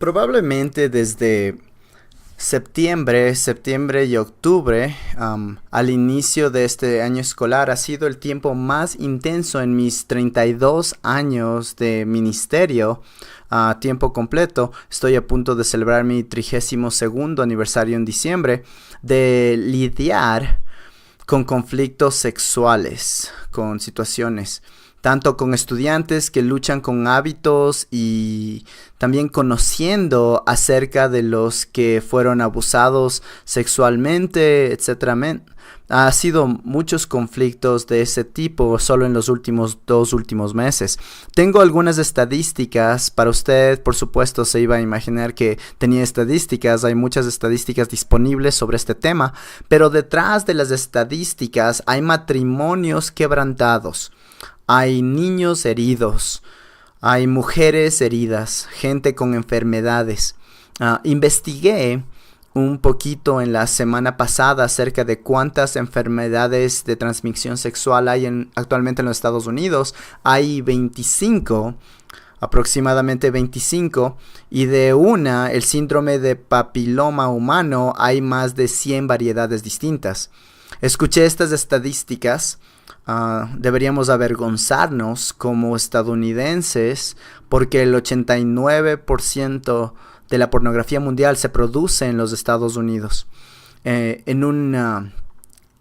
Probablemente desde septiembre y octubre, al inicio de este año escolar, ha sido el tiempo más intenso en mis 32 años de ministerio a tiempo completo. Estoy a punto de celebrar mi 32º aniversario en diciembre, de lidiar con conflictos sexuales, con situaciones, tanto con estudiantes que luchan con hábitos y también conociendo acerca de los que fueron abusados sexualmente, etcétera. Ha sido muchos conflictos de ese tipo solo en los dos últimos meses. Tengo algunas estadísticas para usted. Por supuesto, se iba a imaginar que tenía estadísticas. Hay muchas estadísticas disponibles sobre este tema, pero detrás de las estadísticas hay matrimonios quebrantados. Hay niños heridos, hay mujeres heridas, gente con enfermedades. Investigué un poquito en la semana pasada acerca de cuántas enfermedades de transmisión sexual hay actualmente en los Estados Unidos. Hay 25, aproximadamente 25, y de el síndrome de papiloma humano, hay más de 100 variedades distintas. Escuché estas estadísticas. Deberíamos avergonzarnos como estadounidenses porque el 89% de la pornografía mundial se produce en los Estados Unidos. En un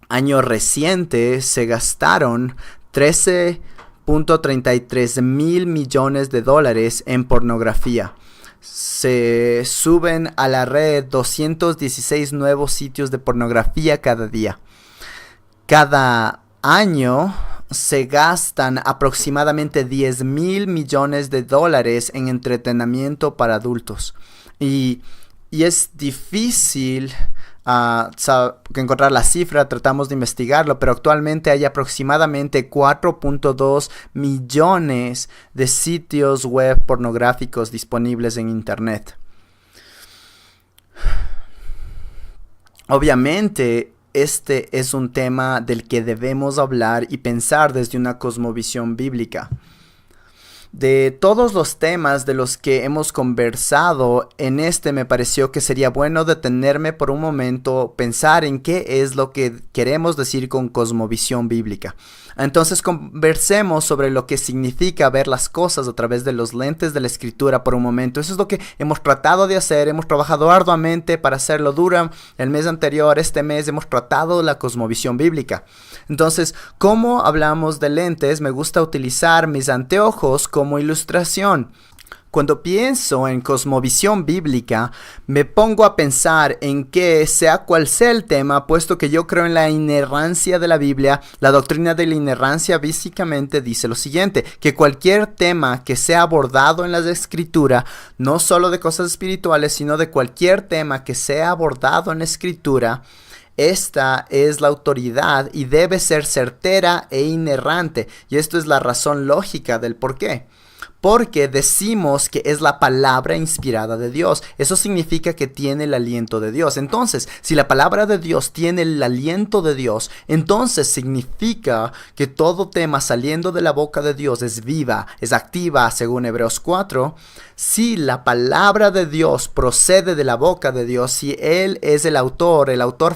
año reciente se gastaron 13.33 mil millones de dólares en pornografía. Se suben a la red 216 nuevos sitios de pornografía cada día. Cada año se gastan aproximadamente 10 mil millones de dólares en entretenimiento para adultos. Y es difícil encontrar la cifra, tratamos de investigarlo, pero actualmente hay aproximadamente 4.2 millones de sitios web pornográficos disponibles en Internet. Obviamente, este es un tema del que debemos hablar y pensar desde una cosmovisión bíblica. De todos los temas de los que hemos conversado, me pareció que sería bueno detenerme por un momento, pensar en qué es lo que queremos decir con cosmovisión bíblica. Entonces conversemos sobre lo que significa ver las cosas a través de los lentes de la Escritura por un momento. Eso es lo que hemos tratado de hacer. Hemos trabajado arduamente para hacerlo. El mes anterior, este mes, hemos tratado la cosmovisión bíblica. Entonces, ¿cómo hablamos de lentes? Me gusta utilizar mis anteojos como ilustración. Cuando pienso en cosmovisión bíblica, me pongo a pensar en que, sea cual sea el tema, puesto que yo creo en la inerrancia de la Biblia, la doctrina de la inerrancia básicamente dice lo siguiente: que cualquier tema que sea abordado en la Escritura, no solo de cosas espirituales, sino de cualquier tema que sea abordado en la Escritura, esta es la autoridad y debe ser certera e inerrante. Y esto es la razón lógica del por qué. Porque decimos que es la palabra inspirada de Dios. Eso significa que tiene el aliento de Dios. Entonces, si la palabra de Dios tiene el aliento de Dios, entonces significa que todo tema saliendo de la boca de Dios es viva, es activa, según Hebreos 4. Si la palabra de Dios procede de la boca de Dios, si Él es el autor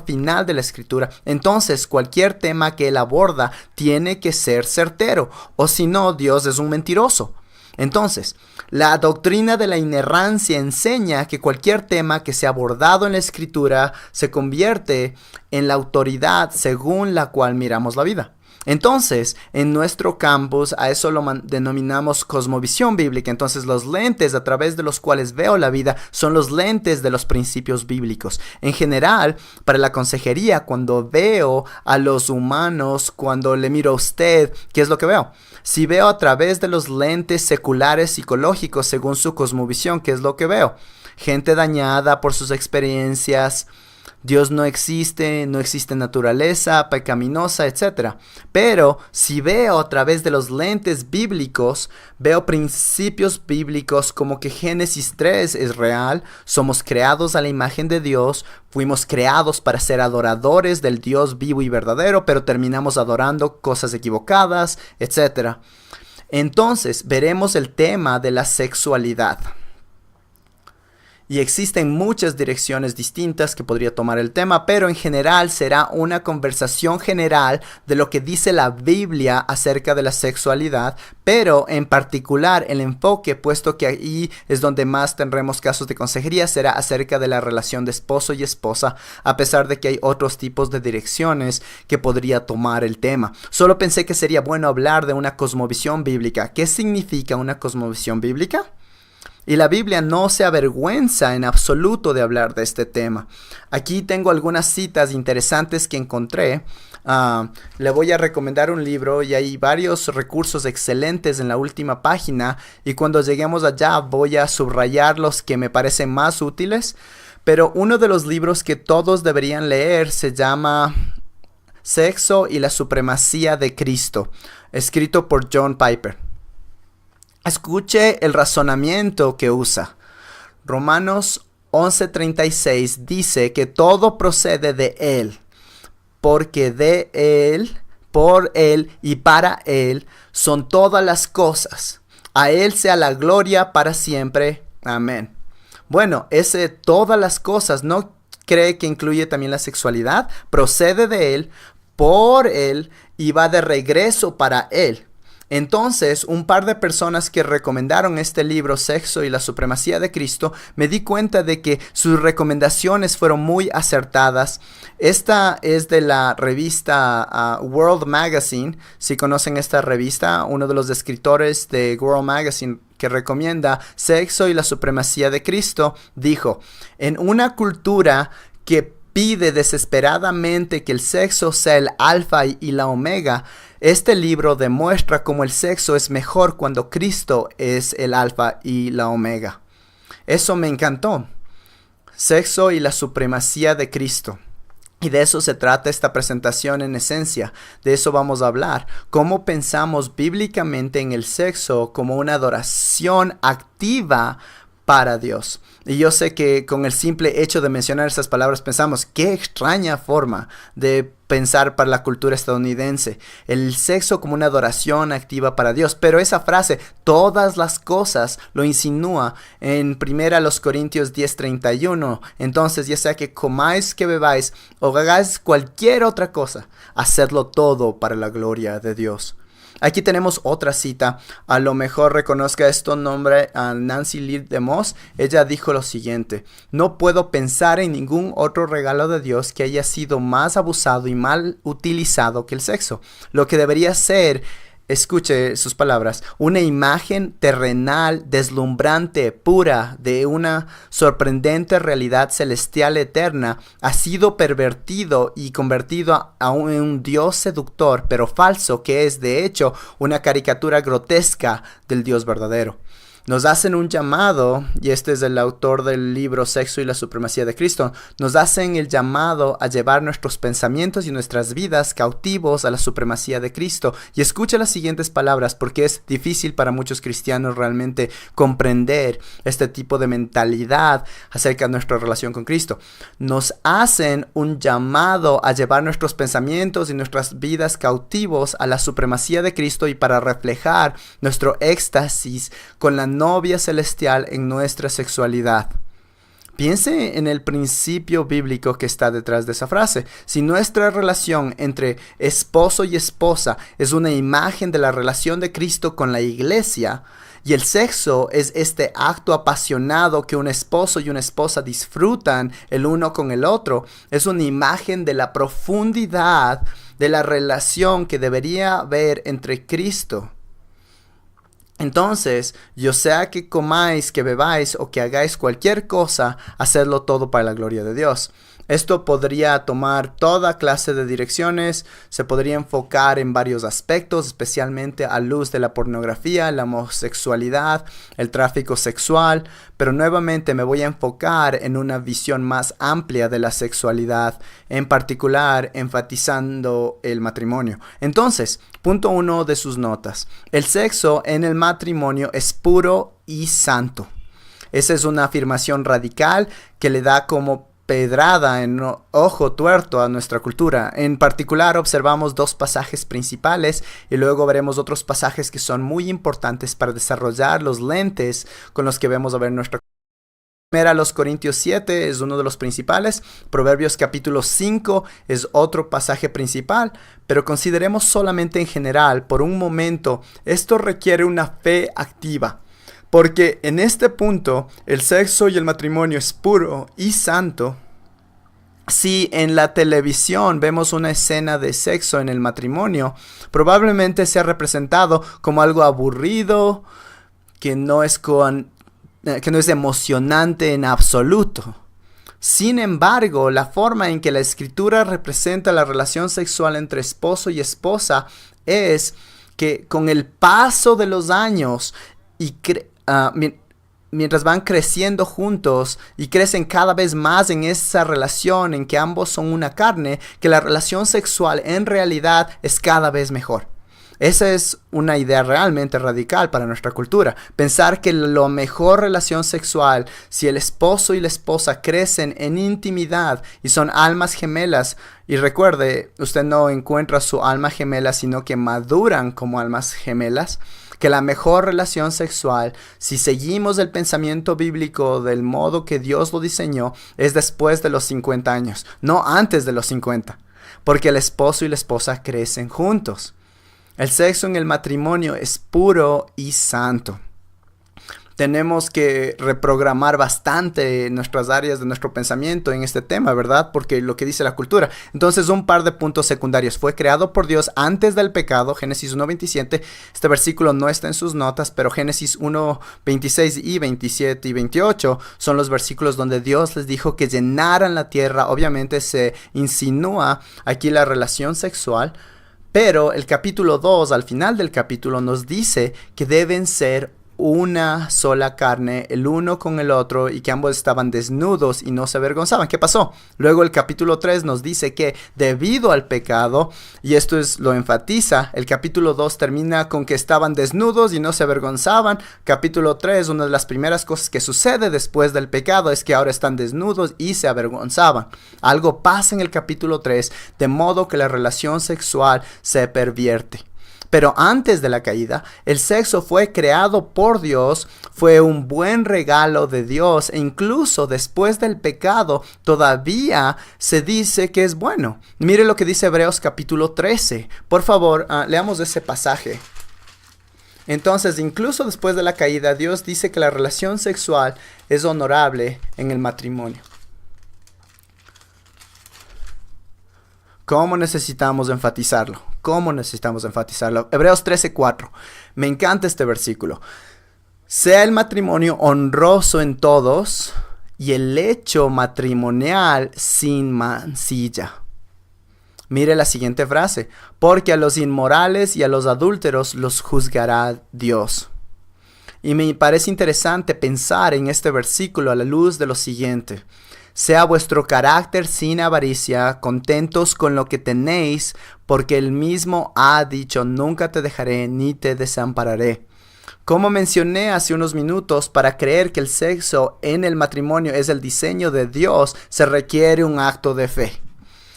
final de la Escritura, entonces cualquier tema que Él aborda tiene que ser certero. O si no, Dios es un mentiroso. Entonces, la doctrina de la inerrancia enseña que cualquier tema que sea abordado en la Escritura se convierte en la autoridad según la cual miramos la vida. Entonces, en nuestro campus, a eso lo denominamos cosmovisión bíblica. Entonces, los lentes a través de los cuales veo la vida son los lentes de los principios bíblicos. En general, para la consejería, cuando veo a los humanos, cuando le miro a usted, ¿qué es lo que veo? Si veo a través de los lentes seculares psicológicos, según su cosmovisión, ¿qué es lo que veo? Gente dañada por sus experiencias, Dios no existe naturaleza pecaminosa, etc. Pero si veo a través de los lentes bíblicos, veo principios bíblicos como que Génesis 3 es real, somos creados a la imagen de Dios, fuimos creados para ser adoradores del Dios vivo y verdadero, pero terminamos adorando cosas equivocadas, etc. Entonces veremos el tema de la sexualidad. Y existen muchas direcciones distintas que podría tomar el tema, pero en general será una conversación general de lo que dice la Biblia acerca de la sexualidad, pero en particular el enfoque, puesto que ahí es donde más tendremos casos de consejería, será acerca de la relación de esposo y esposa, a pesar de que hay otros tipos de direcciones que podría tomar el tema. Solo pensé que sería bueno hablar de una cosmovisión bíblica. ¿Qué significa una cosmovisión bíblica? Y la Biblia no se avergüenza en absoluto de hablar de este tema. Aquí tengo algunas citas interesantes que encontré. Le voy a recomendar un libro y hay varios recursos excelentes en la última página. Y cuando lleguemos allá voy a subrayar los que me parecen más útiles. Pero uno de los libros que todos deberían leer se llama Sexo y la Supremacía de Cristo, escrito por John Piper. Escuche el razonamiento que usa. Romanos 11:36 dice que todo procede de Él, porque de Él, por Él y para Él son todas las cosas. A Él sea la gloria para siempre. Amén. Bueno, ese todas las cosas, ¿no cree que incluye también la sexualidad? Procede de Él, por Él y va de regreso para Él. Entonces, un par de personas que recomendaron este libro, Sexo y la Supremacía de Cristo, me di cuenta de que sus recomendaciones fueron muy acertadas. Esta es de la revista World Magazine. Si conocen esta revista, uno de los escritores de World Magazine que recomienda Sexo y la Supremacía de Cristo, dijo: en una cultura que pide desesperadamente que el sexo sea el alfa y la omega, este libro demuestra cómo el sexo es mejor cuando Cristo es el alfa y la omega. Eso me encantó. Sexo y la supremacía de Cristo. Y de eso se trata esta presentación en esencia. De eso vamos a hablar. Cómo pensamos bíblicamente en el sexo como una adoración activa para Dios. Y yo sé que con el simple hecho de mencionar esas palabras pensamos, qué extraña forma de pensar para la cultura estadounidense. El sexo como una adoración activa para Dios. Pero esa frase, todas las cosas, lo insinúa en 1 Corintios 10:31. Entonces, ya sea que comáis, que bebáis o hagáis cualquier otra cosa, hacedlo todo para la gloria de Dios. Aquí tenemos otra cita. A lo mejor reconozca esto nombre a Nancy Lee DeMoss. Ella dijo lo siguiente: no puedo pensar en ningún otro regalo de Dios que haya sido más abusado y mal utilizado que el sexo. Lo que debería ser, escuche sus palabras, una imagen terrenal, deslumbrante, pura, de una sorprendente realidad celestial eterna, ha sido pervertido y convertido a un Dios seductor, pero falso, que es de hecho una caricatura grotesca del Dios verdadero. Nos hacen un llamado, y este es el autor del libro Sexo y la Supremacía de Cristo, nos hacen el llamado a llevar nuestros pensamientos y nuestras vidas cautivos a la supremacía de Cristo. Y escucha las siguientes palabras, porque es difícil para muchos cristianos realmente comprender este tipo de mentalidad acerca de nuestra relación con Cristo. Nos hacen un llamado a llevar nuestros pensamientos y nuestras vidas cautivos a la supremacía de Cristo y para reflejar nuestro éxtasis con la novia celestial en nuestra sexualidad. Piense en el principio bíblico que está detrás de esa frase. Si nuestra relación entre esposo y esposa es una imagen de la relación de Cristo con la iglesia, y el sexo es este acto apasionado que un esposo y una esposa disfrutan el uno con el otro, es una imagen de la profundidad de la relación que debería haber entre Cristo. Entonces, yo sea que comáis, que bebáis o que hagáis cualquier cosa, hacedlo todo para la gloria de Dios. Esto podría tomar toda clase de direcciones, se podría enfocar en varios aspectos, especialmente a luz de la pornografía, la homosexualidad, el tráfico sexual, pero nuevamente me voy a enfocar en una visión más amplia de la sexualidad, en particular enfatizando el matrimonio. Entonces, punto 1 de sus notas: el sexo en el matrimonio es puro y santo. Esa es una afirmación radical que le da como pedrada en ojo tuerto a nuestra cultura. En particular observamos dos pasajes principales y luego veremos otros pasajes que son muy importantes para desarrollar los lentes con los que vemos a ver nuestra cultura. Los Corintios 7 es uno de los principales. Proverbios capítulo 5 es otro pasaje principal. Pero consideremos solamente en general, por un momento, esto requiere una fe activa. Porque en este punto, el sexo y el matrimonio es puro y santo. Si en la televisión vemos una escena de sexo en el matrimonio, probablemente sea representado como algo aburrido, que no es emocionante en absoluto. Sin embargo, la forma en que la Escritura representa la relación sexual entre esposo y esposa es que con el paso de los años y mientras van creciendo juntos y crecen cada vez más en esa relación en que ambos son una carne, que la relación sexual en realidad es cada vez mejor. Esa es una idea realmente radical para nuestra cultura. Pensar que la mejor relación sexual, si el esposo y la esposa crecen en intimidad y son almas gemelas, y recuerde, usted no encuentra su alma gemela, sino que maduran como almas gemelas, que la mejor relación sexual, si seguimos el pensamiento bíblico del modo que Dios lo diseñó, es después de los 50 años, no antes de los 50, porque el esposo y la esposa crecen juntos. El sexo en el matrimonio es puro y santo. Tenemos que reprogramar bastante nuestras áreas de nuestro pensamiento en este tema, ¿verdad? Porque lo que dice la cultura. Entonces, un par de puntos secundarios. Fue creado por Dios antes del pecado, Génesis 1:27. Este versículo no está en sus notas, pero Génesis 1:26 y 27 y 28 son los versículos donde Dios les dijo que llenaran la tierra. Obviamente se insinúa aquí la relación sexual. Pero el capítulo 2, al final del capítulo, nos dice que deben ser una sola carne, el uno con el otro, y que ambos estaban desnudos y no se avergonzaban. ¿Qué pasó? Luego el capítulo 3 nos dice que debido al pecado, y esto lo enfatiza, el capítulo 2 termina con que estaban desnudos y no se avergonzaban. Capítulo 3, una de las primeras cosas que sucede después del pecado es que ahora están desnudos y se avergonzaban. Algo pasa en el capítulo 3, de modo que la relación sexual se pervierte. Pero antes de la caída, el sexo fue creado por Dios, fue un buen regalo de Dios, e incluso después del pecado todavía se dice que es bueno. Mire lo que dice Hebreos capítulo 13. Por favor, leamos ese pasaje. Entonces, incluso después de la caída, Dios dice que la relación sexual es honorable en el matrimonio. ¿Cómo necesitamos enfatizarlo? Hebreos 13:4. Me encanta este versículo. Sea el matrimonio honroso en todos y el hecho matrimonial sin mancilla. Mire la siguiente frase. Porque a los inmorales y a los adúlteros los juzgará Dios. Y me parece interesante pensar en este versículo a la luz de lo siguiente. Sea vuestro carácter sin avaricia, contentos con lo que tenéis, porque él mismo ha dicho, nunca te dejaré ni te desampararé. Como mencioné hace unos minutos, para creer que el sexo en el matrimonio es el diseño de Dios, se requiere un acto de fe.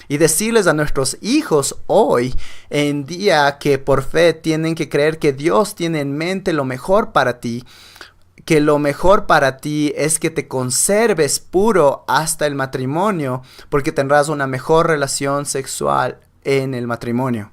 Y decirles a nuestros hijos hoy en día que por fe tienen que creer que Dios tiene en mente lo mejor para ti, que lo mejor para ti es que te conserves puro hasta el matrimonio, porque tendrás una mejor relación sexual en el matrimonio.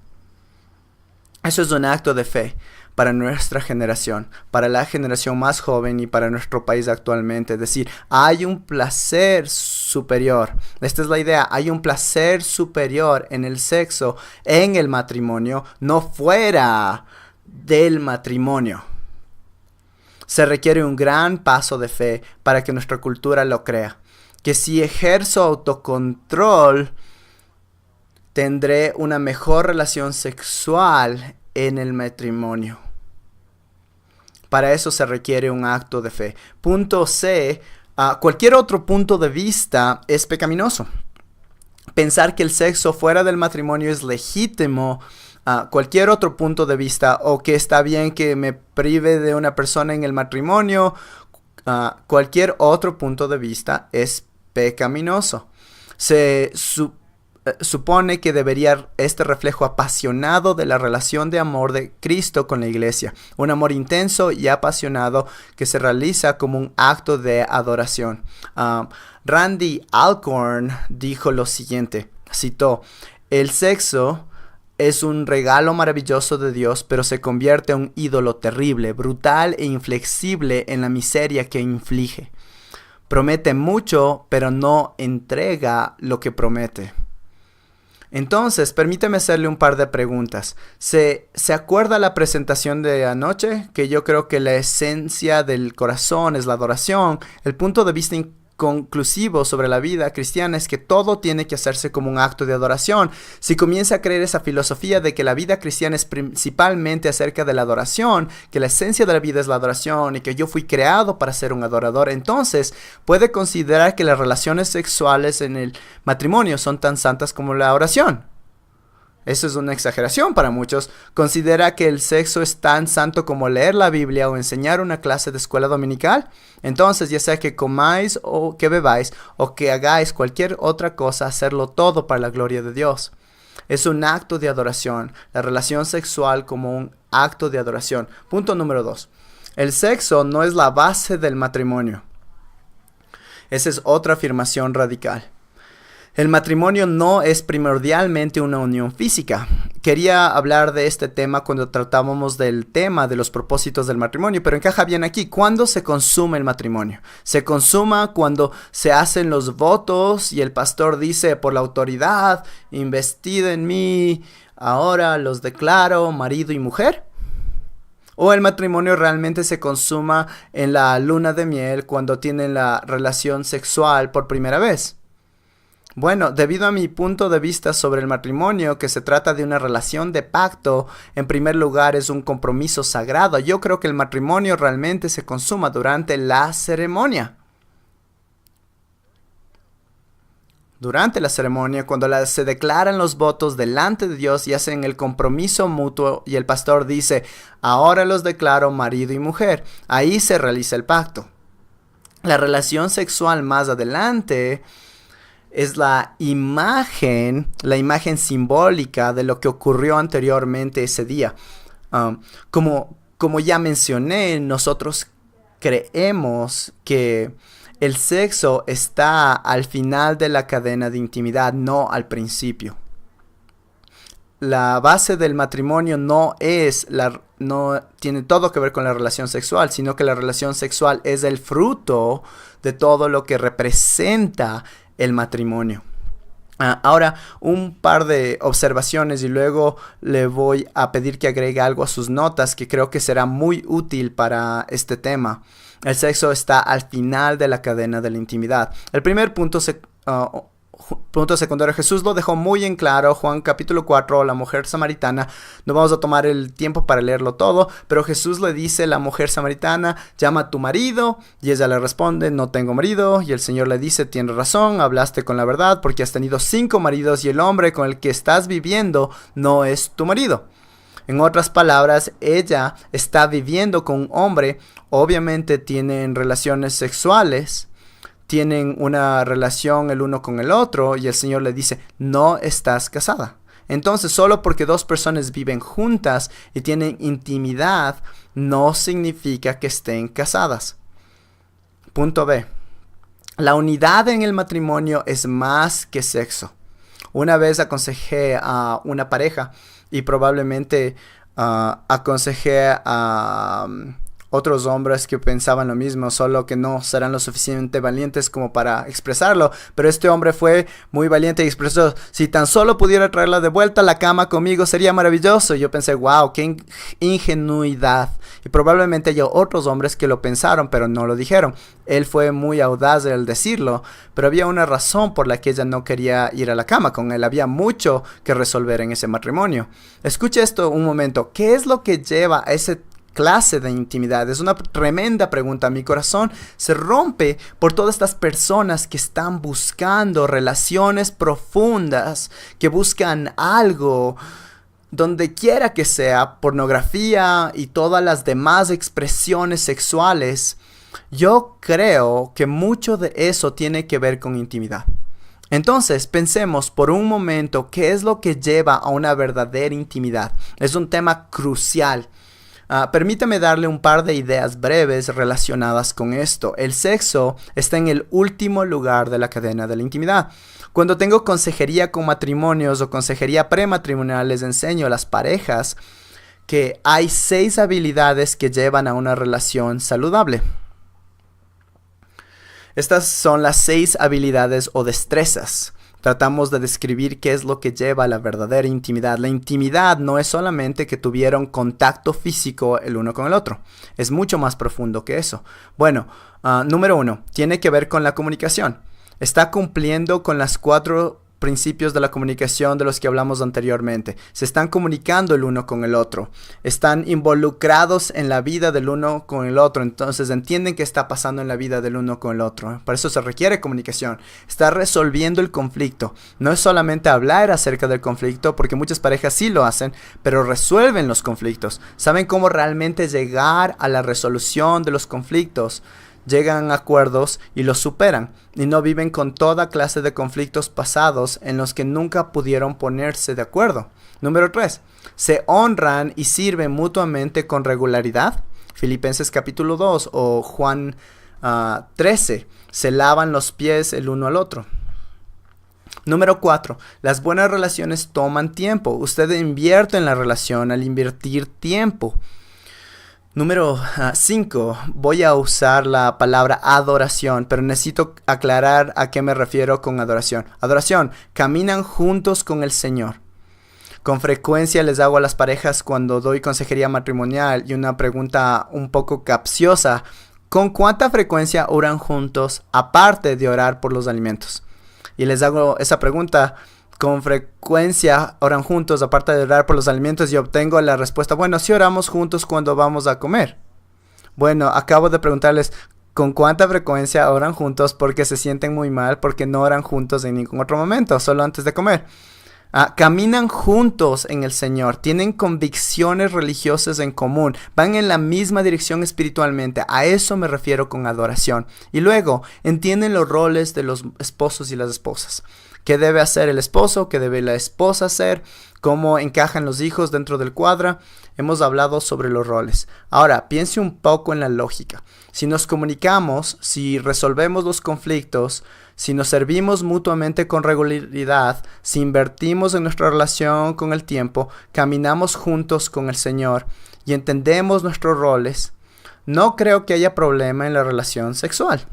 Eso es un acto de fe para nuestra generación, para la generación más joven y para nuestro país actualmente. Es decir, hay un placer superior. Esta es la idea. Hay un placer superior en el sexo, en el matrimonio, no fuera del matrimonio. Se requiere un gran paso de fe para que nuestra cultura lo crea. Que si ejerzo autocontrol, tendré una mejor relación sexual en el matrimonio. Para eso se requiere un acto de fe. Punto C. Cualquier otro punto de vista es pecaminoso. Pensar que el sexo fuera del matrimonio es legítimo. Cualquier otro punto de vista, o que está bien que me prive de una persona en el matrimonio, cualquier otro punto de vista es pecaminoso. supone que debería este reflejo apasionado de la relación de amor de Cristo con la iglesia. Un amor intenso y apasionado que se realiza como un acto de adoración. Randy Alcorn dijo lo siguiente, citó: el sexo es un regalo maravilloso de Dios, pero se convierte en un ídolo terrible, brutal e inflexible en la miseria que inflige. Promete mucho, pero no entrega lo que promete. Entonces, permíteme hacerle un par de preguntas. ¿Se acuerda la presentación de anoche? Que yo creo que la esencia del corazón es la adoración. El punto de vista conclusivo sobre la vida cristiana es que todo tiene que hacerse como un acto de adoración. Si comienza a creer esa filosofía de que la vida cristiana es principalmente acerca de la adoración, que la esencia de la vida es la adoración y que yo fui creado para ser un adorador, entonces puede considerar que las relaciones sexuales en el matrimonio son tan santas como la oración. Eso es una exageración para muchos. Considera que el sexo es tan santo como leer la Biblia o enseñar una clase de escuela dominical. Entonces, ya sea que comáis o que bebáis o que hagáis cualquier otra cosa, hacerlo todo para la gloria de Dios. Es un acto de adoración. La relación sexual como un acto de adoración. Punto número 2. El sexo no es la base del matrimonio. Esa es otra afirmación radical. El matrimonio no es primordialmente una unión física. Quería hablar de este tema cuando tratábamos del tema de los propósitos del matrimonio, pero encaja bien aquí. ¿Cuándo se consume el matrimonio? Se consuma cuando se hacen los votos y el pastor dice: por la autoridad investida en mí, ahora los declaro marido y mujer. ¿O el matrimonio realmente se consuma en la luna de miel cuando tienen la relación sexual por primera vez? Bueno, debido a mi punto de vista sobre el matrimonio, que se trata de una relación de pacto, en primer lugar es un compromiso sagrado. Yo creo que el matrimonio realmente se consuma durante la ceremonia. Durante la ceremonia, cuando se declaran los votos delante de Dios y hacen el compromiso mutuo y el pastor dice: ahora los declaro marido y mujer. Ahí se realiza el pacto. La relación sexual más adelante es la imagen simbólica de lo que ocurrió anteriormente ese día. Como ya mencioné, nosotros creemos que el sexo está al final de la cadena de intimidad, no al principio. La base del matrimonio no tiene todo que ver con la relación sexual, sino que la relación sexual es el fruto de todo lo que representa el matrimonio. Ahora, un par de observaciones y luego le voy a pedir que agregue algo a sus notas que creo que será muy útil para este tema. El sexo está al final de la cadena de la intimidad. El primer punto secundario, Jesús lo dejó muy en claro. Juan capítulo 4, la mujer samaritana. No vamos a tomar el tiempo para leerlo todo, pero Jesús le dice a la mujer samaritana: llama a tu marido, y ella le responde: no tengo marido. Y el Señor le dice: tienes razón, hablaste con la verdad, porque has tenido 5 maridos y el hombre con el que estás viviendo no es tu marido. En otras palabras, ella está viviendo con un hombre. Obviamente tienen relaciones sexuales, tienen una relación el uno con el otro, y el Señor le dice: no estás casada. Entonces, solo porque 2 personas viven juntas y tienen intimidad, no significa que estén casadas. Punto B. La unidad en el matrimonio es más que sexo. Una vez aconsejé a una pareja y probablemente aconsejé a otros hombres que pensaban lo mismo, solo que no serán lo suficientemente valientes como para expresarlo. Pero este hombre fue muy valiente y expresó: si tan solo pudiera traerla de vuelta a la cama conmigo sería maravilloso. Y yo pensé: wow, qué ingenuidad. Y probablemente haya otros hombres que lo pensaron, pero no lo dijeron. Él fue muy audaz al decirlo, pero había una razón por la que ella no quería ir a la cama con él. Había mucho que resolver en ese matrimonio. Escuche esto un momento. ¿Qué es lo que lleva a ese clase de intimidad? Es una tremenda pregunta. Mi corazón se rompe por todas estas personas que están buscando relaciones profundas, que buscan algo, donde quiera que sea, pornografía y todas las demás expresiones sexuales. Yo creo que mucho de eso tiene que ver con intimidad. Entonces, pensemos por un momento qué es lo que lleva a una verdadera intimidad. Es un tema crucial. Permítame darle un par de ideas breves relacionadas con esto. El sexo está en el último lugar de la cadena de la intimidad. Cuando tengo consejería con matrimonios o consejería prematrimonial, les enseño a las parejas que hay 6 habilidades que llevan a una relación saludable. Estas son las 6 habilidades o destrezas. Tratamos de describir qué es lo que lleva a la verdadera intimidad. La intimidad no es solamente que tuvieron contacto físico el uno con el otro. Es mucho más profundo que eso. Bueno, número 1, tiene que ver con la comunicación. Está cumpliendo con las 4 principios de la comunicación de los que hablamos anteriormente. Se están comunicando el uno con el otro. Están involucrados en la vida del uno con el otro. Entonces entienden qué está pasando en la vida del uno con el otro. Por eso se requiere comunicación. Está resolviendo el conflicto. No es solamente hablar acerca del conflicto, porque muchas parejas sí lo hacen, pero resuelven los conflictos. Saben cómo realmente llegar a la resolución de los conflictos. Llegan a acuerdos y los superan, y no viven con toda clase de conflictos pasados en los que nunca pudieron ponerse de acuerdo. Número 3. Se honran y sirven mutuamente con regularidad. Filipenses capítulo 2 o Juan 13. Se lavan los pies el uno al otro. Número 4. Las buenas relaciones toman tiempo. Usted invierte en la relación al invertir tiempo. Número 5, voy a usar la palabra adoración, pero necesito aclarar a qué me refiero con adoración. Adoración, caminan juntos con el Señor. Con frecuencia les hago a las parejas cuando doy consejería matrimonial y una pregunta un poco capciosa. ¿Con cuánta frecuencia oran juntos aparte de orar por los alimentos? Y les hago esa pregunta. Con frecuencia oran juntos aparte de orar por los alimentos y obtengo la respuesta, bueno, sí oramos juntos cuando vamos a comer. Bueno, acabo de preguntarles con cuánta frecuencia oran juntos porque se sienten muy mal porque no oran juntos en ningún otro momento, solo antes de comer. Caminan juntos en el Señor, tienen convicciones religiosas en común, van en la misma dirección espiritualmente. A eso me refiero con adoración. Y luego entienden los roles de los esposos y las esposas. ¿Qué debe hacer el esposo? ¿Qué debe la esposa hacer? ¿Cómo encajan los hijos dentro del cuadro? Hemos hablado sobre los roles. Ahora, piense un poco en la lógica. Si nos comunicamos, si resolvemos los conflictos, si nos servimos mutuamente con regularidad, si invertimos en nuestra relación con el tiempo, caminamos juntos con el Señor y entendemos nuestros roles, no creo que haya problema en la relación sexual.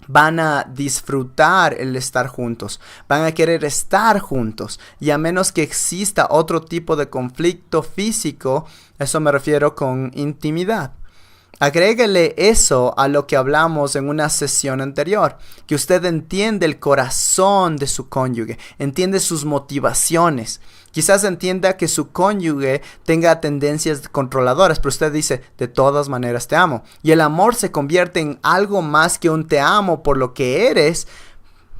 Van a disfrutar el estar juntos, van a querer estar juntos, y a menos que exista otro tipo de conflicto físico, eso me refiero con intimidad. Agréguele eso a lo que hablamos en una sesión anterior, que usted entiende el corazón de su cónyuge, entiende sus motivaciones. Quizás entienda que su cónyuge tenga tendencias controladoras, pero usted dice, de todas maneras te amo. Y el amor se convierte en algo más que un te amo por lo que eres,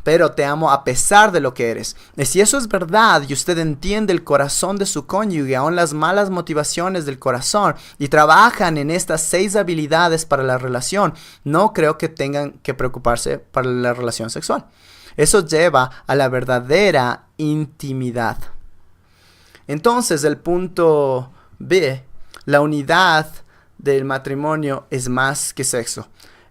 pero te amo a pesar de lo que eres. Y si eso es verdad y usted entiende el corazón de su cónyuge, aún las malas motivaciones del corazón, y trabajan en estas 6 habilidades para la relación, no creo que tengan que preocuparse para la relación sexual. Eso lleva a la verdadera intimidad. Entonces, el punto B, la unidad del matrimonio es más que sexo.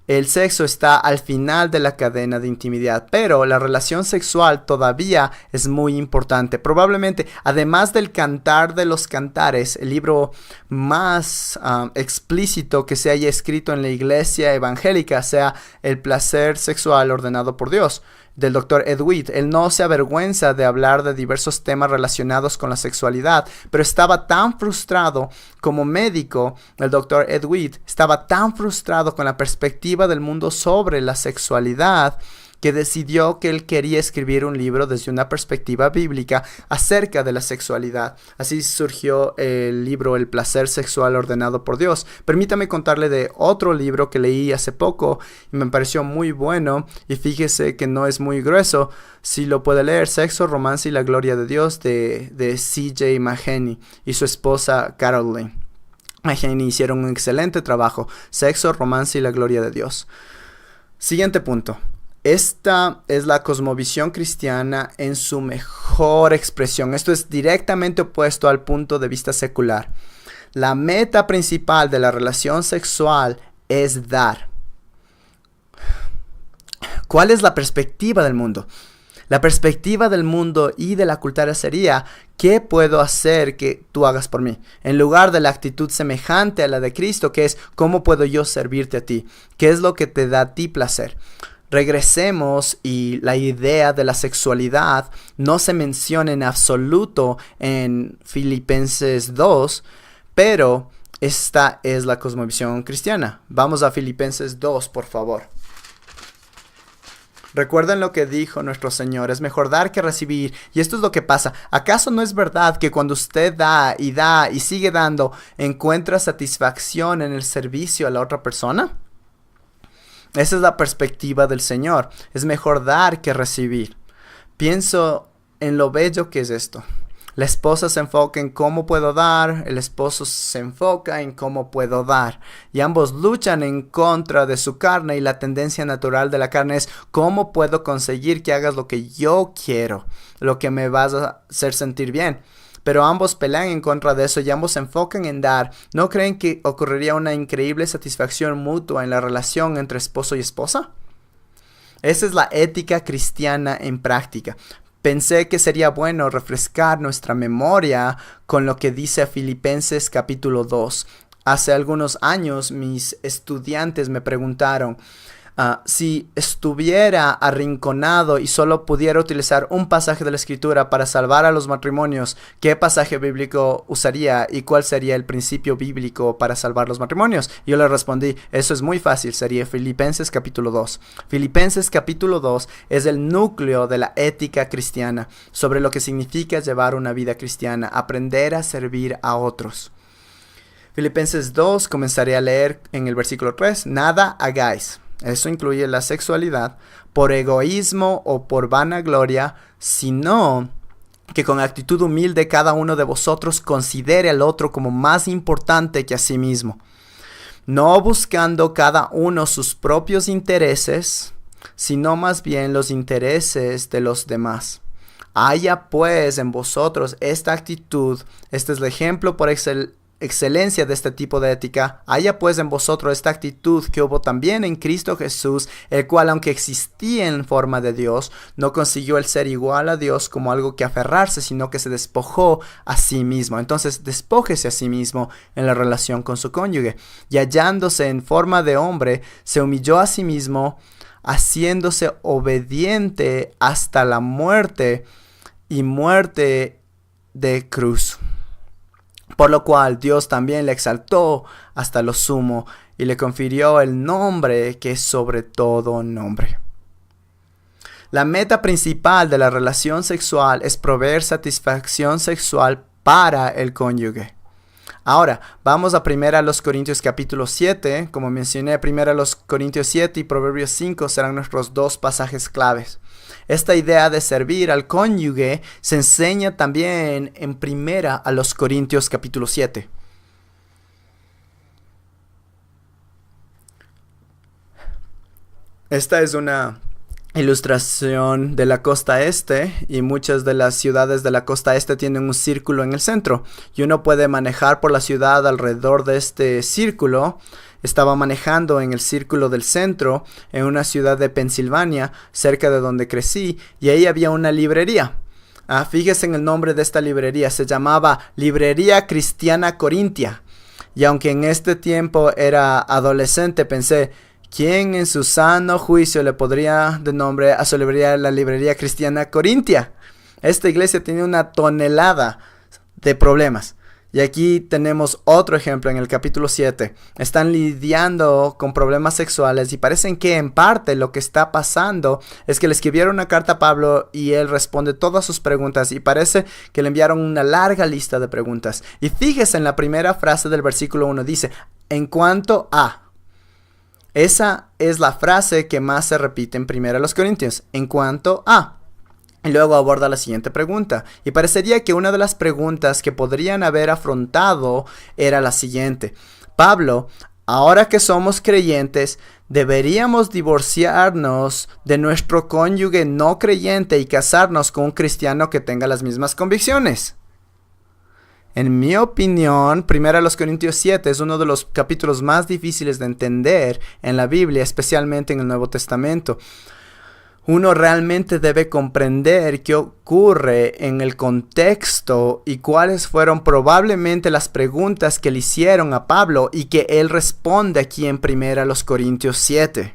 El sexo está al final de la cadena de intimidad, pero la relación sexual todavía es muy importante. Probablemente, además del Cantar de los Cantares, el libro más explícito que se haya escrito en la iglesia evangélica sea El placer sexual ordenado por Dios, del Dr. Ed Witt. Él no se avergüenza de hablar de diversos temas relacionados con la sexualidad, pero estaba tan frustrado como médico. El Dr. Ed Witt estaba tan frustrado con la perspectiva del mundo sobre la sexualidad que decidió que él quería escribir un libro desde una perspectiva bíblica acerca de la sexualidad. Así surgió el libro El placer sexual ordenado por Dios. Permítame contarle de otro libro que leí hace poco y me pareció muy bueno, y fíjese que no es muy grueso. Si lo puede leer, Sexo, Romance y la Gloria de Dios, de C.J. Mahaney y su esposa Caroline Mahaney hicieron un excelente trabajo. Sexo, Romance y la Gloria de Dios. Siguiente punto. Esta es la cosmovisión cristiana en su mejor expresión. Esto es directamente opuesto al punto de vista secular. La meta principal de la relación sexual es dar. ¿Cuál es la perspectiva del mundo? La perspectiva del mundo y de la cultura sería: ¿qué puedo hacer que tú hagas por mí? En lugar de la actitud semejante a la de Cristo, que es: ¿cómo puedo yo servirte a ti? ¿Qué es lo que te da a ti placer? Regresemos, y la idea de la sexualidad no se menciona en absoluto en Filipenses 2, pero esta es la cosmovisión cristiana. Vamos a Filipenses 2, por favor. Recuerden lo que dijo nuestro Señor: es mejor dar que recibir. Y esto es lo que pasa. ¿Acaso no es verdad que cuando usted da y sigue dando, encuentra satisfacción en el servicio a la otra persona? Esa es la perspectiva del Señor. Es mejor dar que recibir. Pienso en lo bello que es esto. La esposa se enfoca en cómo puedo dar, el esposo se enfoca en cómo puedo dar. Y ambos luchan en contra de su carne, y la tendencia natural de la carne es: ¿cómo puedo conseguir que hagas lo que yo quiero? Lo que me vas a hacer sentir bien. Pero ambos pelean en contra de eso y ambos se enfocan en dar. ¿No creen que ocurriría una increíble satisfacción mutua en la relación entre esposo y esposa? Esa es la ética cristiana en práctica. Pensé que sería bueno refrescar nuestra memoria con lo que dice Filipenses capítulo 2. Hace algunos años mis estudiantes me preguntaron si estuviera arrinconado y solo pudiera utilizar un pasaje de la Escritura para salvar a los matrimonios, ¿qué pasaje bíblico usaría y cuál sería el principio bíblico para salvar los matrimonios? Yo le respondí: eso es muy fácil, sería Filipenses capítulo 2. Filipenses capítulo 2 es el núcleo de la ética cristiana, sobre lo que significa llevar una vida cristiana, aprender a servir a otros. Filipenses 2, comenzaré a leer en el versículo 3. Nada hagáis. Eso incluye la sexualidad, por egoísmo o por vanagloria, sino que con actitud humilde cada uno de vosotros considere al otro como más importante que a sí mismo, no buscando cada uno sus propios intereses, sino más bien los intereses de los demás. Haya pues en vosotros esta actitud. Este es el ejemplo por excelencia de este tipo de ética. Haya pues en vosotros esta actitud que hubo también en Cristo Jesús, el cual, aunque existía en forma de Dios, no consiguió el ser igual a Dios como algo que aferrarse, sino que se despojó a sí mismo. Entonces, despójese a sí mismo en la relación con su cónyuge. Y hallándose en forma de hombre, se humilló a sí mismo, haciéndose obediente hasta la muerte, y muerte de cruz. Por lo cual Dios también le exaltó hasta lo sumo y le confirió el nombre que es sobre todo nombre. La meta principal de la relación sexual es proveer satisfacción sexual para el cónyuge. Ahora, vamos a 1 Corintios capítulo 7. Como mencioné, 1 Corintios 7 y Proverbios 5 serán nuestros dos pasajes claves. Esta idea de servir al cónyuge se enseña también en 1 Corintios capítulo 7. Esta es una ilustración de la costa este, y muchas de las ciudades de la costa este tienen un círculo en el centro y uno puede manejar por la ciudad alrededor de este círculo. Estaba manejando en el círculo del centro en una ciudad de Pensilvania, cerca de donde crecí, y ahí había una librería. Fíjese en el nombre de esta librería, se llamaba Librería Cristiana Corintia. Y aunque en este tiempo era adolescente, pensé: ¿quién en su sano juicio le podría de nombre a su librería la Librería Cristiana Corintia? Esta iglesia tenía una tonelada de problemas. Y aquí tenemos otro ejemplo en el capítulo 7. Están lidiando con problemas sexuales y parecen que en parte lo que está pasando es que le escribieron una carta a Pablo y él responde todas sus preguntas, y parece que le enviaron una larga lista de preguntas. Y fíjese en la primera frase del versículo 1, dice: en cuanto a. Esa es la frase que más se repite en 1 Corintios, en cuanto a. Y luego aborda la siguiente pregunta. Y parecería que una de las preguntas que podrían haber afrontado era la siguiente: Pablo, ahora que somos creyentes, deberíamos divorciarnos de nuestro cónyuge no creyente y casarnos con un cristiano que tenga las mismas convicciones. En mi opinión, 1 Corintios 7 es uno de los capítulos más difíciles de entender en la Biblia, especialmente en el Nuevo Testamento. Uno realmente debe comprender qué ocurre en el contexto y cuáles fueron probablemente las preguntas que le hicieron a Pablo y que él responde aquí en 1 Corintios 7.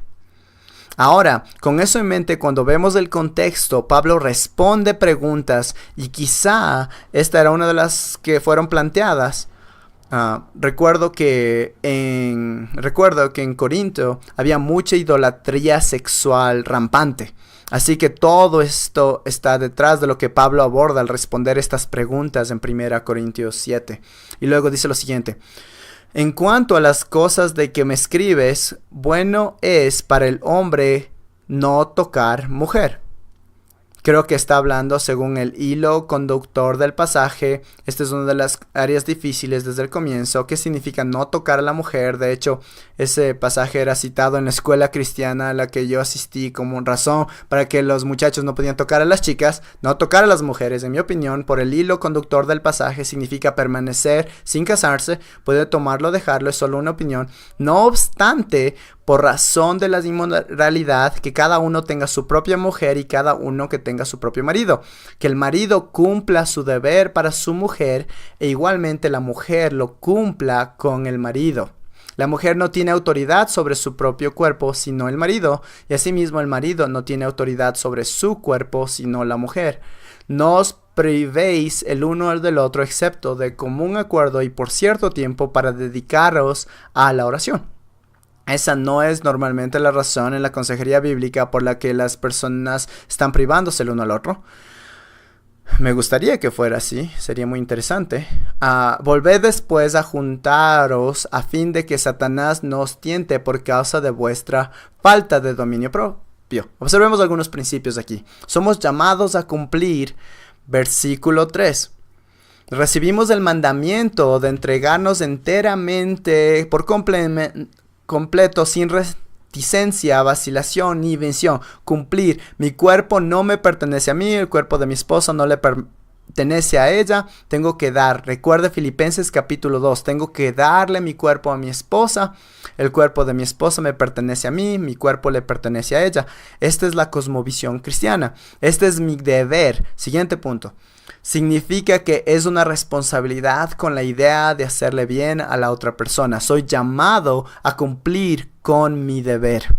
Ahora, con eso en mente, cuando vemos el contexto, Pablo responde preguntas y quizá esta era una de las que fueron planteadas. Recuerdo que en Corinto había mucha idolatría sexual rampante. Así que todo esto está detrás de lo que Pablo aborda al responder estas preguntas en 1 Corintios 7. Y luego dice lo siguiente: en cuanto a las cosas de que me escribes, bueno es para el hombre no tocar mujer. Creo que está hablando según el hilo conductor del pasaje. Esta es una de las áreas difíciles desde el comienzo. ¿Qué significa no tocar a la mujer? De hecho, ese pasaje era citado en la escuela cristiana a la que yo asistí como razón para que los muchachos no podían tocar a las chicas, no tocar a las mujeres. En mi opinión, por el hilo conductor del pasaje significa permanecer sin casarse. Puede tomarlo o dejarlo, es solo una opinión. No obstante, por razón de la inmoralidad, que cada uno tenga su propia mujer y cada uno que tenga su propio marido. Que el marido cumpla su deber para su mujer e igualmente la mujer lo cumpla con el marido. La mujer no tiene autoridad sobre su propio cuerpo sino el marido, y asimismo el marido no tiene autoridad sobre su cuerpo sino la mujer. No os privéis el uno del otro excepto de común acuerdo y por cierto tiempo para dedicaros a la oración. Esa no es normalmente la razón en la consejería bíblica por la que las personas están privándose el uno al otro. Me gustaría que fuera así, sería muy interesante. Volved después a juntaros a fin de que Satanás no os tiente por causa de vuestra falta de dominio propio. Observemos algunos principios aquí. Somos llamados a cumplir, versículo 3. Recibimos el mandamiento de entregarnos enteramente por completo, sin reticencia, vacilación ni invención. Cumplir. Mi cuerpo no me pertenece a mí, el cuerpo de mi esposa no le pertenece a ella. Tengo que dar. Recuerde Filipenses capítulo 2. Tengo que darle mi cuerpo a mi esposa. El cuerpo de mi esposa me pertenece a mí, mi cuerpo le pertenece a ella. Esta es la cosmovisión cristiana. Este es mi deber. Siguiente punto. Significa que es una responsabilidad con la idea de hacerle bien a la otra persona. Soy llamado a cumplir con mi deber.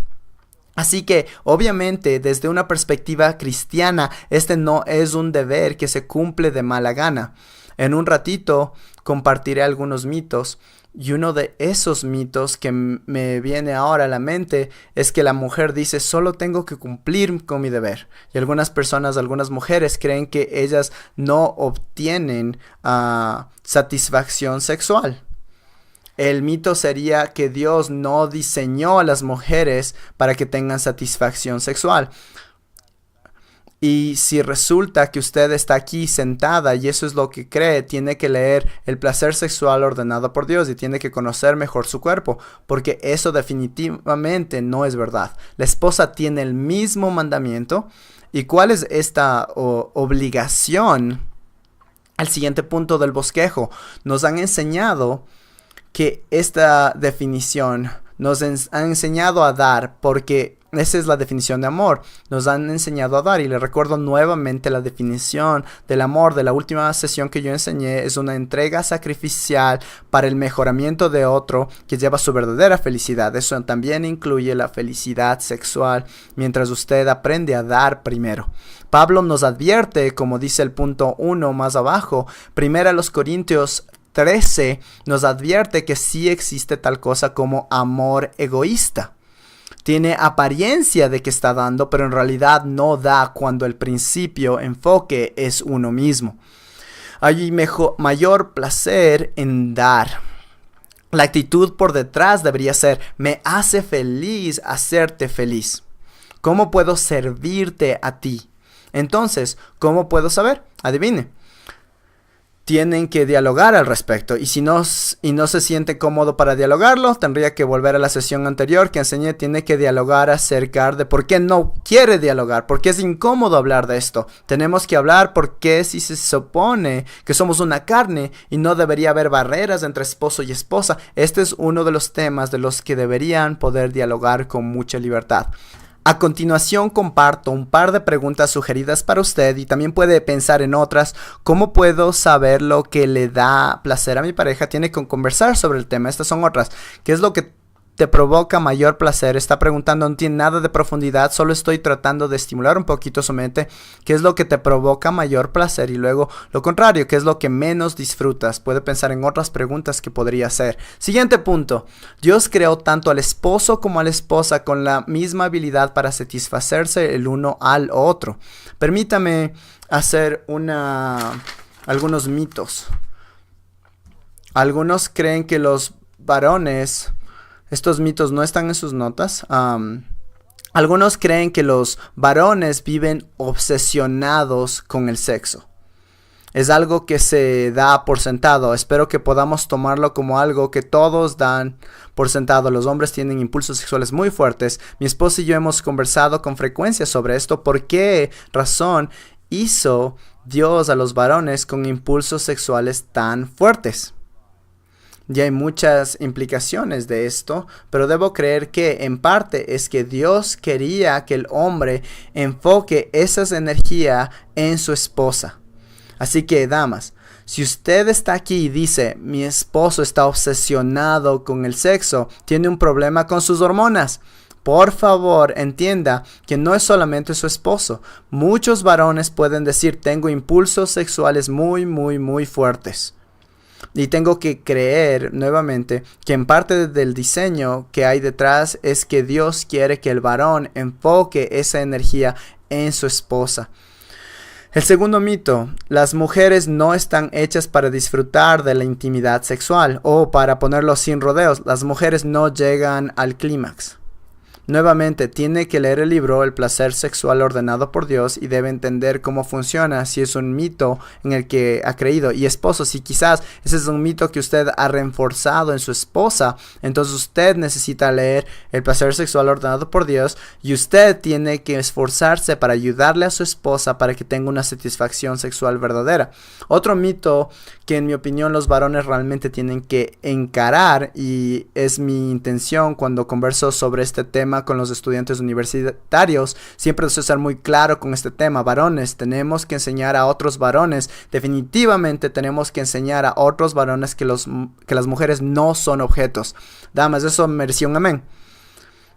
Así que, obviamente, desde una perspectiva cristiana, este no es un deber que se cumple de mala gana. En un ratito compartiré algunos mitos. Y uno de esos mitos que me viene ahora a la mente es que la mujer dice solo tengo que cumplir con mi deber. Y algunas mujeres creen que ellas no obtienen satisfacción sexual. El mito sería que Dios no diseñó a las mujeres para que tengan satisfacción sexual. Y si resulta que usted está aquí sentada y eso es lo que cree, tiene que leer El placer sexual ordenado por Dios y tiene que conocer mejor su cuerpo, porque eso definitivamente no es verdad. La esposa tiene el mismo mandamiento. ¿Y cuál es esta obligación? Al siguiente punto del bosquejo. Nos han enseñado que esta definición nos han enseñado a dar, porque esa es la definición de amor. Nos han enseñado a dar, y le recuerdo nuevamente la definición del amor de la última sesión que yo enseñé. Es una entrega sacrificial para el mejoramiento de otro que lleva su verdadera felicidad. Eso también incluye la felicidad sexual, mientras usted aprende a dar primero. Pablo nos advierte, como dice el punto 1 más abajo, 1 Corintios 13 nos advierte que sí existe tal cosa como amor egoísta. Tiene apariencia de que está dando, pero en realidad no da cuando el principio enfoque es uno mismo. Hay mayor placer en dar. La actitud por detrás debería ser: me hace feliz hacerte feliz. ¿Cómo puedo servirte a ti? Entonces, ¿cómo puedo saber? Adivine. tienen que dialogar al respecto, y si no se siente cómodo para dialogarlo, tendría que volver a la sesión anterior que enseñé. Tiene que dialogar acerca de por qué no quiere dialogar, por qué es incómodo hablar de esto. Tenemos que hablar porque si se supone que somos una carne y no debería haber barreras entre esposo y esposa, este es uno de los temas de los que deberían poder dialogar con mucha libertad. A continuación comparto un par de preguntas sugeridas para usted, y también puede pensar en otras. ¿Cómo puedo saber lo que le da placer a mi pareja? Tiene que conversar sobre el tema. Estas son otras. ¿Qué es lo que te provoca mayor placer? Está preguntando, no tiene nada de profundidad, solo estoy tratando de estimular un poquito su mente. ¿Qué es lo que te provoca mayor placer? Y luego lo contrario, ¿qué es lo que menos disfrutas? Puede pensar en otras preguntas que podría hacer. Siguiente punto. Dios creó tanto al esposo como a la esposa con la misma habilidad para satisfacerse el uno al otro. Permítame hacer algunos mitos. Algunos creen que los varones... Estos mitos no están en sus notas. Algunos creen que los varones viven obsesionados con el sexo. Es algo que se da por sentado. Espero que podamos tomarlo como algo que todos dan por sentado. Los hombres tienen impulsos sexuales muy fuertes. Mi esposa y yo hemos conversado con frecuencia sobre esto. ¿Por qué razón hizo Dios a los varones con impulsos sexuales tan fuertes? Y hay muchas implicaciones de esto, pero debo creer que en parte es que Dios quería que el hombre enfoque esa energía en su esposa. Así que, damas, si usted está aquí y dice, mi esposo está obsesionado con el sexo, tiene un problema con sus hormonas. Por favor, entienda que no es solamente su esposo. Muchos varones pueden decir, tengo impulsos sexuales muy, muy, muy fuertes. Y tengo que creer nuevamente que en parte del diseño que hay detrás es que Dios quiere que el varón enfoque esa energía en su esposa. El segundo mito, las mujeres no están hechas para disfrutar de la intimidad sexual, o para ponerlo sin rodeos, las mujeres no llegan al clímax. Nuevamente, tiene que leer el libro El placer sexual ordenado por Dios y debe entender cómo funciona, si es un mito en el que ha creído. Y esposo, si quizás ese es un mito que usted ha reforzado en su esposa, entonces usted necesita leer El placer sexual ordenado por Dios y usted tiene que esforzarse para ayudarle a su esposa para que tenga una satisfacción sexual verdadera. Otro mito que en mi opinión los varones realmente tienen que encarar, y es mi intención cuando converso sobre este tema con los estudiantes universitarios, siempre deseo ser muy claro con este tema. Varones, tenemos que enseñar a otros varones, definitivamente tenemos que enseñar a otros varones que las mujeres no son objetos. Damas, eso mereció un amén.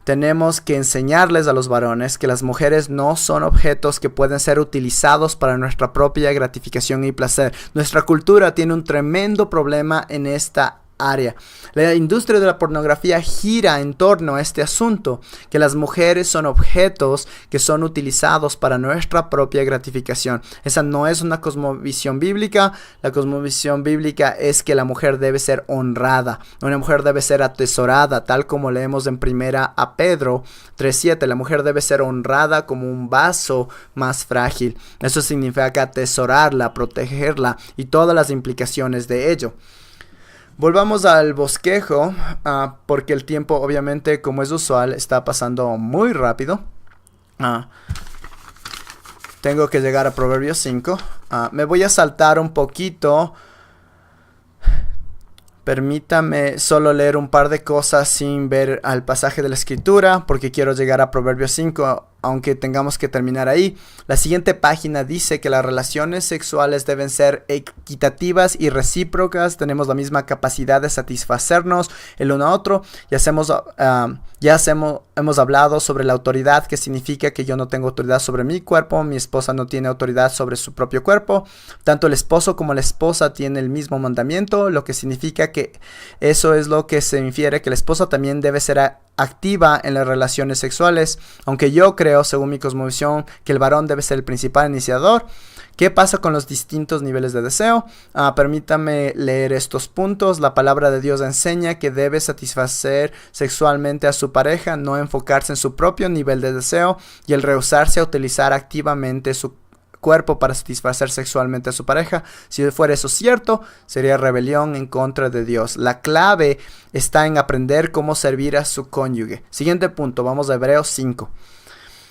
Tenemos que enseñarles a los varones que las mujeres no son objetos que pueden ser utilizados para nuestra propia gratificación y placer. Nuestra cultura tiene un tremendo problema en esta área. La industria de la pornografía gira en torno a este asunto, que las mujeres son objetos que son utilizados para nuestra propia gratificación. Esa no es una cosmovisión bíblica. La cosmovisión bíblica es que la mujer debe ser honrada, una mujer debe ser atesorada, tal como leemos en primera a Pedro 3:7. La mujer debe ser honrada como un vaso más frágil. Eso significa atesorarla, protegerla y todas las implicaciones de ello. Volvamos al bosquejo, porque el tiempo, obviamente, como es usual, está pasando muy rápido. Tengo que llegar a Proverbios 5. Me voy a saltar un poquito. Permítame solo leer un par de cosas sin ver al pasaje de la escritura, porque quiero llegar a Proverbios 5, aunque tengamos que terminar ahí. La siguiente página dice que las relaciones sexuales deben ser equitativas y recíprocas. Tenemos la misma capacidad de satisfacernos el uno a otro. Hemos hablado sobre la autoridad, que significa que yo no tengo autoridad sobre mi cuerpo, mi esposa no tiene autoridad sobre su propio cuerpo. Tanto el esposo como la esposa tienen el mismo mandamiento, lo que significa que eso es lo que se infiere, que la esposa también debe ser activa en las relaciones sexuales, aunque yo creo, según mi cosmovisión, que el varón debe ser el principal iniciador. ¿Qué pasa con los distintos niveles de deseo? Permítame leer estos puntos. La palabra de Dios enseña que debe satisfacer sexualmente a su pareja, no enfocarse en su propio nivel de deseo y el rehusarse a utilizar activamente su cuerpo para satisfacer sexualmente a su pareja. Si fuera eso cierto, sería rebelión en contra de Dios. La clave está en aprender cómo servir a su cónyuge. Siguiente punto, vamos a Hebreos 5.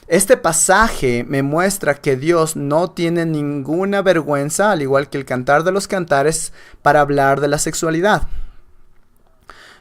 Este pasaje me muestra que Dios no tiene ninguna vergüenza, al igual que el Cantar de los Cantares, para hablar de la sexualidad.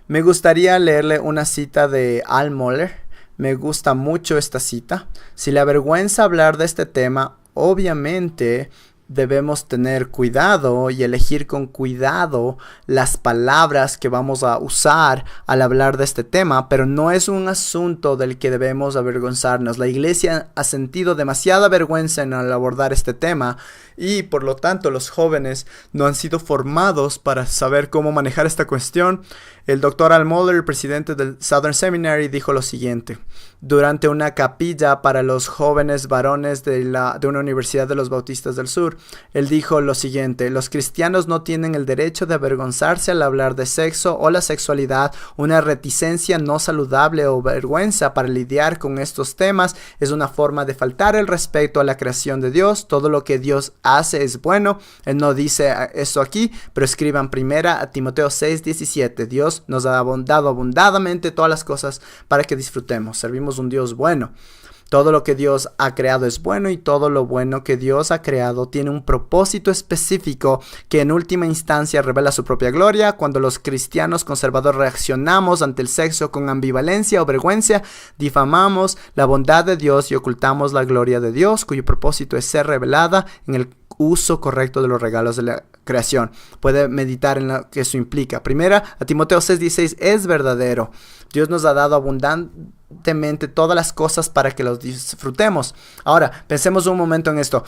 Me gustaría leerle una cita de Al Mohler. Me gusta mucho esta cita. Si le avergüenza hablar de este tema, obviamente debemos tener cuidado y elegir con cuidado las palabras que vamos a usar al hablar de este tema, pero no es un asunto del que debemos avergonzarnos. La iglesia ha sentido demasiada vergüenza en al abordar este tema y por lo tanto los jóvenes no han sido formados para saber cómo manejar esta cuestión. El Dr. Al Mohler, el presidente del Southern Seminary, dijo lo siguiente: durante una capilla para los jóvenes varones de una universidad de los Bautistas del Sur, él dijo lo siguiente: los cristianos no tienen el derecho de avergonzarse al hablar de sexo o la sexualidad. Una reticencia no saludable o vergüenza para lidiar con estos temas es una forma de faltar el respeto a la creación de Dios. Todo lo que Dios hace es bueno. Él no dice eso aquí, pero escriban primera a Timoteo 6:17. Dios nos ha dado abundantemente todas las cosas para que disfrutemos. Servimos un Dios bueno. Todo lo que Dios ha creado es bueno y todo lo bueno que Dios ha creado tiene un propósito específico que en última instancia revela su propia gloria. Cuando los cristianos conservadores reaccionamos ante el sexo con ambivalencia o vergüenza, difamamos la bondad de Dios y ocultamos la gloria de Dios, cuyo propósito es ser revelada en el uso correcto de los regalos de la creación. Puede meditar en lo que eso implica. Primera a Timoteo 6:16 es verdadero. Dios nos ha dado abundantemente todas las cosas para que los disfrutemos. Ahora, pensemos un momento en esto.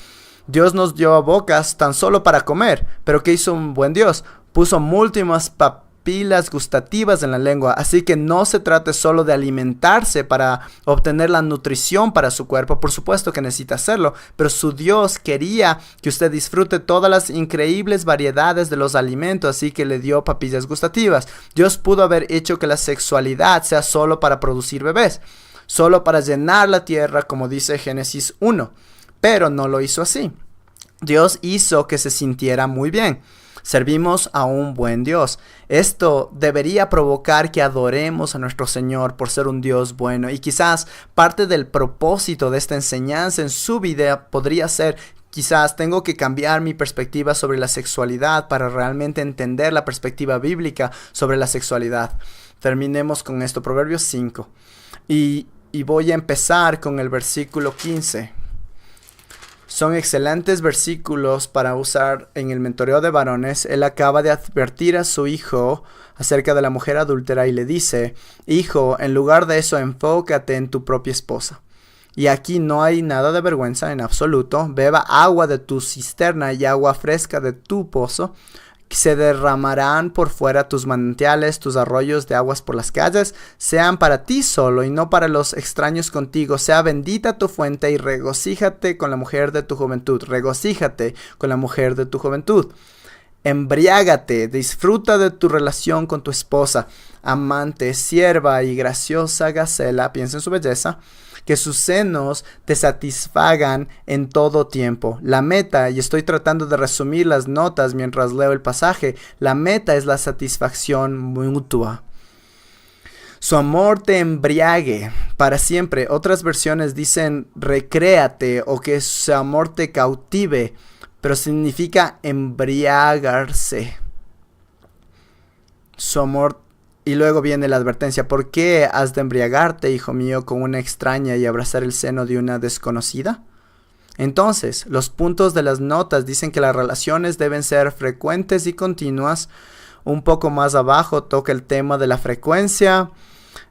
Dios nos dio bocas tan solo para comer, pero ¿qué hizo un buen Dios? Puso múltiples papilas gustativas en la lengua, así que no se trate solo de alimentarse para obtener la nutrición para su cuerpo. Por supuesto que necesita hacerlo, pero su Dios quería que usted disfrute todas las increíbles variedades de los alimentos, así que le dio papillas gustativas. Dios pudo haber hecho que la sexualidad sea solo para producir bebés, solo para llenar la tierra, como dice Génesis 1, pero no lo hizo así. Dios hizo que se sintiera muy bien. Servimos a un buen Dios. Esto debería provocar que adoremos a nuestro Señor por ser un Dios bueno. Y quizás parte del propósito de esta enseñanza en su vida podría ser: quizás tengo que cambiar mi perspectiva sobre la sexualidad para realmente entender la perspectiva bíblica sobre la sexualidad. Terminemos con esto, Proverbios 5. Y voy a empezar con el versículo 15. Son excelentes versículos para usar en el mentoreo de varones. Él acaba de advertir a su hijo acerca de la mujer adúltera y le dice: hijo, en lugar de eso, enfócate en tu propia esposa. Y aquí no hay nada de vergüenza en absoluto. Beba agua de tu cisterna y agua fresca de tu pozo. Se derramarán por fuera tus manantiales, tus arroyos de aguas por las calles. Sean para ti solo y no para los extraños contigo. Sea bendita tu fuente y regocíjate con la mujer de tu juventud. Regocíjate con la mujer de tu juventud. Embriágate, disfruta de tu relación con tu esposa, amante, sierva y graciosa gacela. Piensa en su belleza. Que sus senos te satisfagan en todo tiempo. La meta, y estoy tratando de resumir las notas mientras leo el pasaje, la meta es la satisfacción mutua. Su amor te embriague para siempre. Otras versiones dicen recréate o que su amor te cautive, pero significa embriagarse. Su amor. Y luego viene la advertencia: ¿por qué has de embriagarte, hijo mío, con una extraña y abrazar el seno de una desconocida? Entonces, los puntos de las notas dicen que las relaciones deben ser frecuentes y continuas. Un poco más abajo toca el tema de la frecuencia.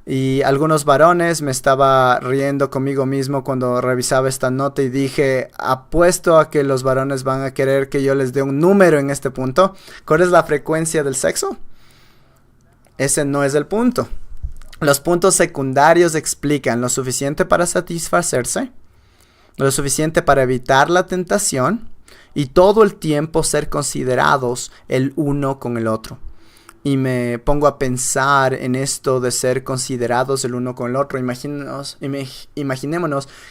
Y algunos varones, me estaba riendo conmigo mismo cuando revisaba esta nota y dije: apuesto a que los varones van a querer que yo les dé un número en este punto. ¿Cuál es la frecuencia del sexo? Ese no es el punto. Los puntos secundarios explican lo suficiente para satisfacerse, lo suficiente para evitar la tentación y todo el tiempo ser considerados el uno con el otro. y me pongo a pensar en esto de ser considerados el uno con el otro. Imaginémonos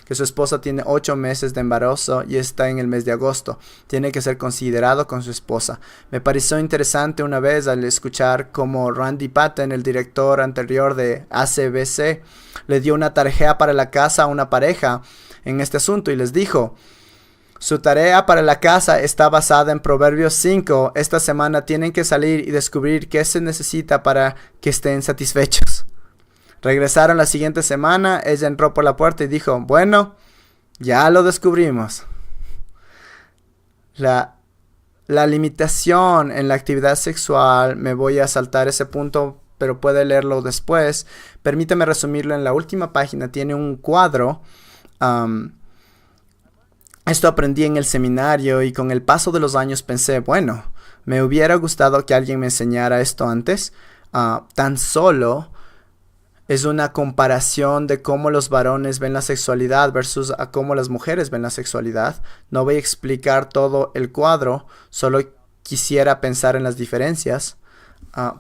que su esposa tiene 8 meses de embarazo y está en el mes de agosto. Tiene que ser considerado con su esposa. Me pareció interesante una vez al escuchar cómo Randy Patten, el director anterior de ACBC, le dio una tarea para la casa a una pareja en este asunto y les dijo: su tarea para la casa está basada en Proverbios 5. Esta semana tienen que salir y descubrir qué se necesita para que estén satisfechos. Regresaron la siguiente semana. Ella entró por la puerta y dijo: bueno, ya lo descubrimos. La limitación en la actividad sexual, me voy a saltar ese punto, pero puede leerlo después. Permítame resumirlo en la última página. Tiene un cuadro. Esto aprendí en el seminario y con el paso de los años pensé, bueno, me hubiera gustado que alguien me enseñara esto antes. Tan solo es una comparación de cómo los varones ven la sexualidad versus a cómo las mujeres ven la sexualidad. No voy a explicar todo el cuadro, solo quisiera pensar en las diferencias.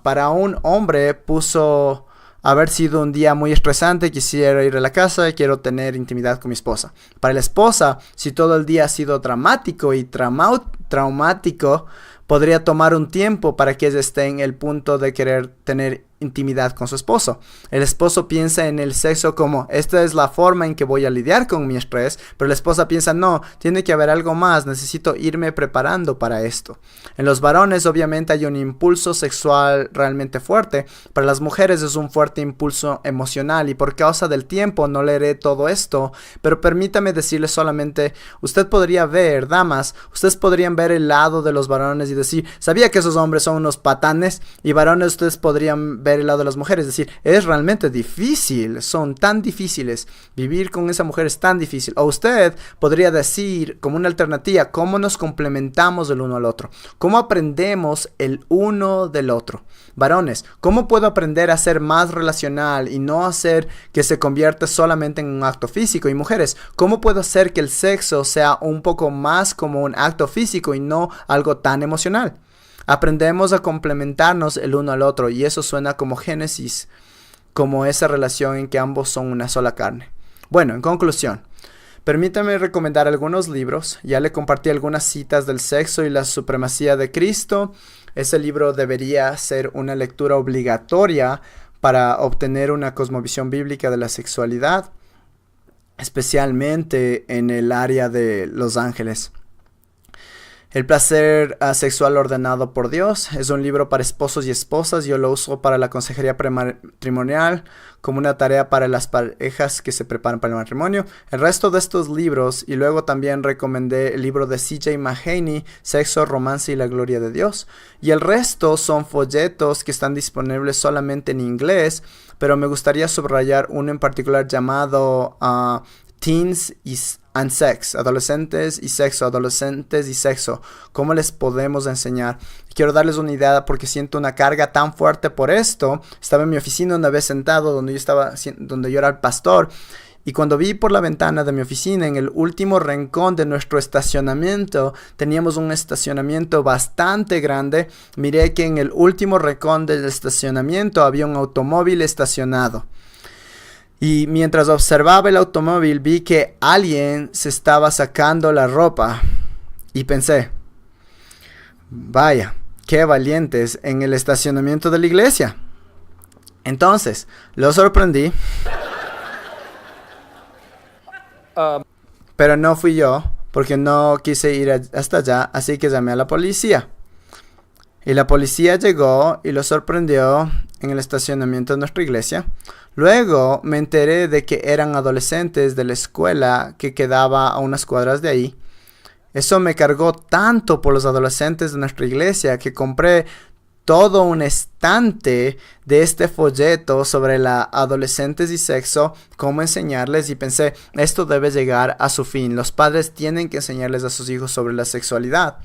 Para un hombre puso haber sido un día muy estresante, quisiera ir a la casa y quiero tener intimidad con mi esposa. Para la esposa, si todo el día ha sido dramático y traumático, podría tomar un tiempo para que ella esté en el punto de querer tener intimidad con su esposo. El esposo piensa en el sexo como esta es la forma en que voy a lidiar con mi estrés, pero la esposa piensa no, tiene que haber algo más, necesito irme preparando para esto. En los varones obviamente hay un impulso sexual realmente fuerte, para las mujeres es un fuerte impulso emocional y por causa del tiempo no leeré todo esto, pero permítame decirles solamente, usted podría ver, damas, ustedes podrían ver el lado de los varones y decir, sabía que esos hombres son unos patanes, y varones ustedes podrían ver el lado de las mujeres, es decir, es realmente difícil, son tan difíciles, vivir con esa mujer es tan difícil. O usted podría decir como una alternativa, cómo nos complementamos el uno al otro, cómo aprendemos el uno del otro. Varones, ¿cómo puedo aprender a ser más relacional y no hacer que se convierta solamente en un acto físico? Y mujeres, ¿cómo puedo hacer que el sexo sea un poco más como un acto físico y no algo tan emocional? Aprendemos a complementarnos el uno al otro y eso suena como Génesis, como esa relación en que ambos son una sola carne. Bueno, en conclusión, permítame recomendar algunos libros. Ya le compartí algunas citas del sexo y la supremacía de Cristo. Ese libro debería ser una lectura obligatoria para obtener una cosmovisión bíblica de la sexualidad, especialmente en el área de los ángeles. El placer sexual ordenado por Dios es un libro para esposos y esposas. Yo lo uso para la consejería prematrimonial como una tarea para las parejas que se preparan para el matrimonio. El resto de estos libros, y luego también recomendé el libro de C.J. Mahaney, Sexo, Romance y la Gloria de Dios. Y el resto son folletos que están disponibles solamente en inglés, pero me gustaría subrayar uno en particular llamado Teens and Sex, adolescentes y sexo, ¿cómo les podemos enseñar? Quiero darles una idea porque siento una carga tan fuerte por esto. Estaba en mi oficina una vez sentado donde yo era el pastor, y cuando vi por la ventana de mi oficina en el último rincón de nuestro estacionamiento, teníamos un estacionamiento bastante grande, miré que en el último rincón del estacionamiento había un automóvil estacionado. Y mientras observaba el automóvil vi que alguien se estaba sacando la ropa y pensé, vaya, qué valientes en el estacionamiento de la iglesia. Entonces, lo sorprendí, pero no fui yo porque no quise ir hasta allá, así que llamé a la policía. Y la policía llegó y lo sorprendió en el estacionamiento de nuestra iglesia. Luego me enteré de que eran adolescentes de la escuela que quedaba a unas cuadras de ahí. Eso me cargó tanto por los adolescentes de nuestra iglesia que compré todo un estante de este folleto sobre la adolescentes y sexo, cómo enseñarles, y pensé, esto debe llegar a su fin. Los padres tienen que enseñarles a sus hijos sobre la sexualidad.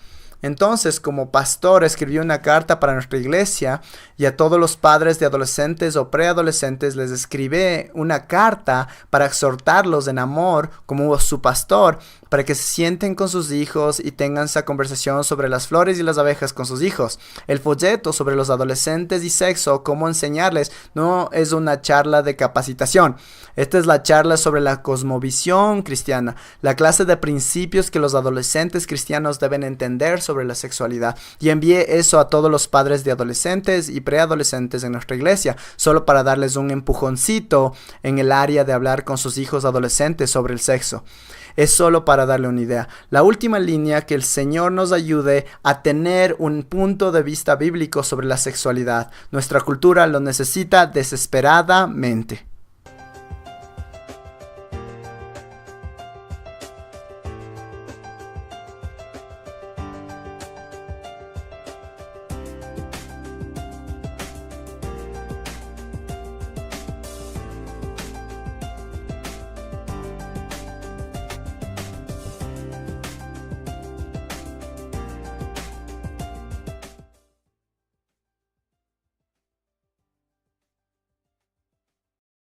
Entonces, como pastor, escribí una carta para nuestra iglesia y a todos los padres de adolescentes o preadolescentes les escribí una carta para exhortarlos en amor como su pastor, para que se sienten con sus hijos y tengan esa conversación sobre las flores y las abejas con sus hijos. El folleto sobre los adolescentes y sexo, cómo enseñarles, no es una charla de capacitación. Esta es la charla sobre la cosmovisión cristiana, la clase de principios que los adolescentes cristianos deben entender sobre la sexualidad. Y envié eso a todos los padres de adolescentes y preadolescentes en nuestra iglesia, solo para darles un empujoncito en el área de hablar con sus hijos adolescentes sobre el sexo. Es solo para darle una idea. La última línea, que el Señor nos ayude a tener un punto de vista bíblico sobre la sexualidad. Nuestra cultura lo necesita desesperadamente.